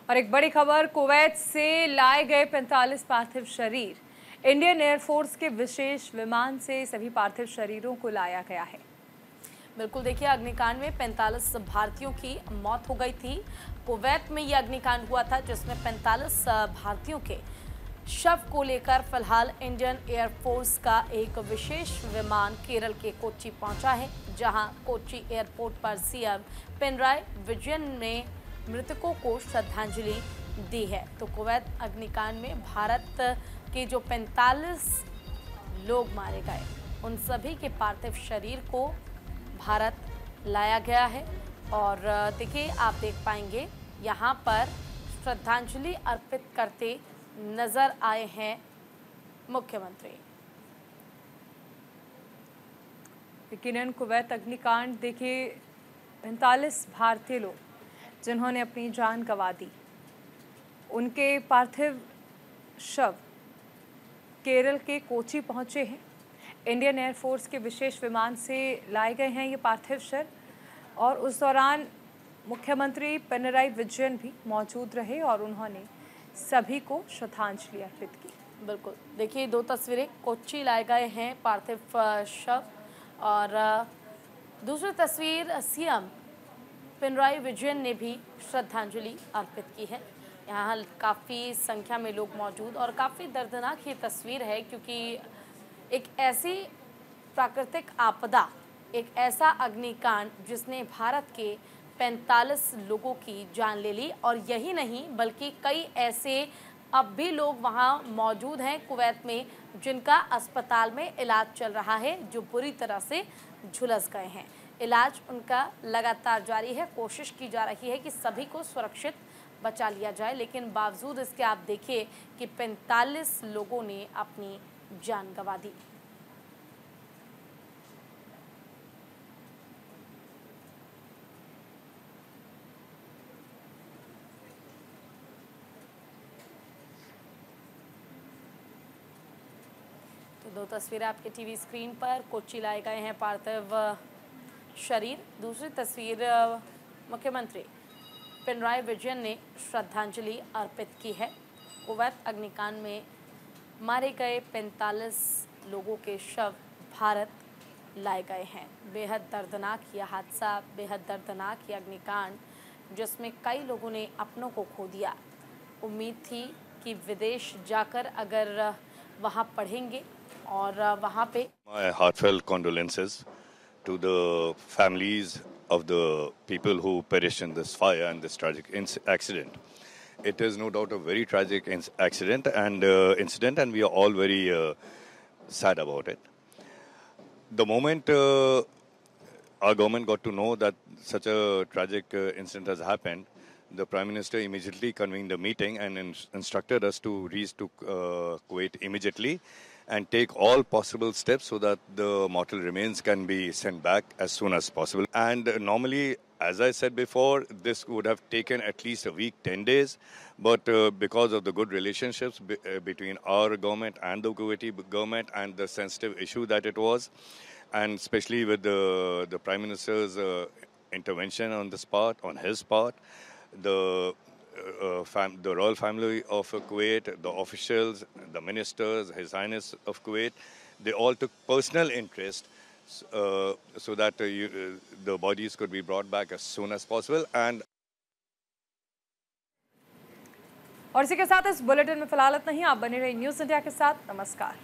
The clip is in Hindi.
और एक बड़ी खबर, कुवैत से लाए गए 45 पार्थिव शरीर। इंडियन एयरफोर्स के विशेष विमान से सभी पार्थिव शरीरों को लाया गया है। बिल्कुल, देखिए, अग्निकांड में 45 भारतीयों की मौत हो गई थी। कुवैत में यह अग्निकांड हुआ था जिसमें 45 भारतीयों के शव को लेकर फिलहाल इंडियन एयरफोर्स का एक विशेष विमान केरल के कोच्चि पहुंचा है, जहां कोच्चि एयरपोर्ट पर सीएम पिनराई विजयन ने मृतकों को श्रद्धांजलि दी है। तो कुवैत अग्निकांड में भारत के जो 45 लोग मारे गए, उन सभी के पार्थिव शरीर को भारत लाया गया है। और देखिए, आप देख पाएंगे यहाँ पर श्रद्धांजलि अर्पित करते नजर आए हैं मुख्यमंत्री। यकीनन कुवैत अग्निकांड, देखिए 45 भारतीय लोग जिन्होंने अपनी जान गंवा दी, उनके पार्थिव शव केरल के कोच्चि पहुंचे हैं। इंडियन एयरफोर्स के विशेष विमान से लाए गए हैं ये पार्थिव शव, और उस दौरान मुख्यमंत्री पिनराई विजयन भी मौजूद रहे और उन्होंने सभी को श्रद्धांजलि अर्पित की। बिल्कुल, देखिए, दो तस्वीरें, कोच्चि लाए गए हैं पार्थिव शव, और दूसरी तस्वीर सीएम पिनराई विजयन ने भी श्रद्धांजलि अर्पित की है। यहाँ काफ़ी संख्या में लोग मौजूद, और काफ़ी दर्दनाक ये तस्वीर है, क्योंकि एक ऐसी प्राकृतिक आपदा, एक ऐसा अग्निकांड जिसने भारत के 45 लोगों की जान ले ली, और यही नहीं बल्कि कई ऐसे अब भी लोग वहाँ मौजूद हैं कुवैत में, जिनका अस्पताल में इलाज चल रहा है, जो बुरी तरह से झुलस गए हैं। इलाज उनका लगातार जारी है। कोशिश की जा रही है कि सभी को सुरक्षित बचा लिया जाए, लेकिन बावजूद इसके आप देखिए कि 45 लोगों ने अपनी जान गंवा दी। तो दो तस्वीरें आपके टीवी स्क्रीन पर, कोच्चि लाए गए हैं पार्थिव शरीर। दूसरी तस्वीर, मुख्यमंत्री पिनराई विजयन ने श्रद्धांजलि अर्पित की है। कुवैत अग्निकांड में मारे गए 45 लोगों के शव भारत लाए गए हैं। बेहद दर्दनाक यह हादसा, बेहद दर्दनाक यह अग्निकांड, जिसमें कई लोगों ने अपनों को खो दिया। उम्मीद थी कि विदेश जाकर अगर वहाँ पढ़ेंगे और वहाँ पे My heartfelt condolences to the families of the people who perished in this fire and this tragic accident. It is no doubt a very tragic incident, and we are all very sad about it. The moment our government got to know that such a tragic incident has happened, the Prime Minister immediately convened a meeting and instructed us to reach to Kuwait immediately and take all possible steps so that the mortal remains can be sent back as soon as possible. And normally, as I said before, this would have taken at least a week, 10 days. But because of the good relationships between our government and the Kuwaiti government and the sensitive issue that it was, and especially with the Prime Minister's intervention on this part, on his part, the royal family of Kuwait, the officials, the ministers, His Highness of Kuwait, they all took personal interest so that the bodies could be brought back as soon as possible. And और इसी के साथ इस बुलेटिन में फिलहाल इतना ही। आप बने रहिए न्यूज़ इंडिया के साथ। नमस्कार।